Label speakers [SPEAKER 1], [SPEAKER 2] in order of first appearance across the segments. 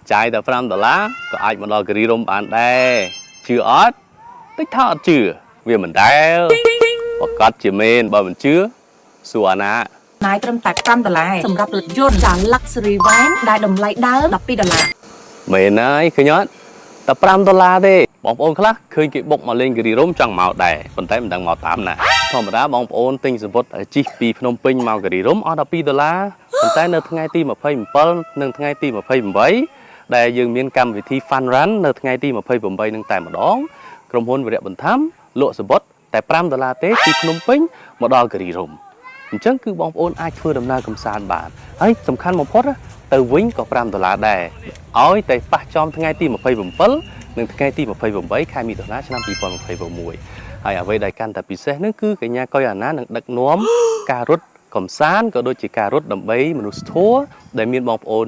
[SPEAKER 1] trái tờ $5 có ai mà đòi cái rôm bán đây chưa ót tích thọ chưa vì mình đeo và cắt chỉ men bởi mình chưa xua nạ
[SPEAKER 2] nãy trâm tại $5 sầmรับรถยนต์จาก luxury van ได้ดำไรเดิม$12
[SPEAKER 1] mình ấy cứ nhớ tờ $5 đi bóng ôn khác khơi cái bốc mà lên cái rôm chẳng màu đẻ còn tay mình đang màu tám nè thằng đó bóng ôn tinh sự vật chi phí Phnom Penh màu cái rôm ở $2 còn tay nơi ngày ti mà phơi mình pol nơi ngày ti mà phơi mình bấy đại dương miền Cam vì thi fan rắn nơi ngày ti mà phơi mình bay nơi tại mà đónក្រុមហ៊ុន វិរៈបន្ថែមលក់សំបុត្រតែ$5ទេពីភ្នំពេញមកដល់គិរីរម្យអញ្ចឹងគឺបងប្អូនអាចធ្វើដំណើរកម្សាន្តបានហើយសំខាន់បំផុតទៅវិញក៏$5ដែរឲ្យតែប៉ះចំថ្ងៃទី27និងថ្ងៃទី28ខែមិថុនាឆ្នាំ2026ហើយអ្វីដែលកាន់តែពិសេសនោះគឺកញ្ញាកុយអាណានឹងដឹកនាំការរត់កំសាន្តក៏ដូចជាការរត់ដើម្បីមនុស្សធម៌ដែលមានបងប្អូន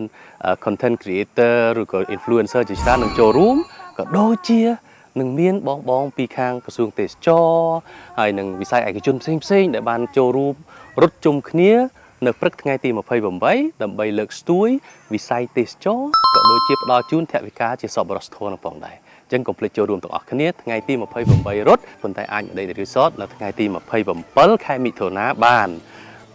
[SPEAKER 1] content creator ឬក៏ influencer ជាច្រើននឹងចូលរួមក៏ដូចជានឹងមានបងពីខាងក្រសួងទេសចរហើយនឹងវិស័យឯកជនផ្សេងៗដែលបានចូលរួមរត់ជុំគ្នានៅព្រឹកថ្ងៃទី28ដើម្បីលើកស្ទួយវិស័យទេសចរក៏ដូចជាផ្ដល់ជូនថវិកាជាសប្បុរសធម៌ផងដែរអញ្ចឹងកុំភ្លេចចូលរួមទាំងអស់គ្នាថ្ងៃទី28រត់ប៉ុន្តែអាចមកដេករីសតនៅថ្ងៃទី27ខែមិថុនាបាន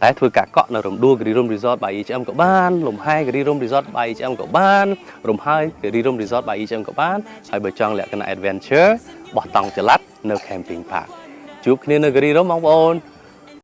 [SPEAKER 1] តែធ្វើការកក់នៅរំដួលគិរីរម្យ Resort by HM ក៏បានលំហែគិរីរម្យ Resort by HM ក៏បានរំហើយគិរីរម្យ Resort by HM ក៏បានហើយបើចង់លក្ខណៈ Adventure បោះតង់ចល័តនៅ Camping Park ជួបគ្នានៅគិរីរម្យបងប្អូន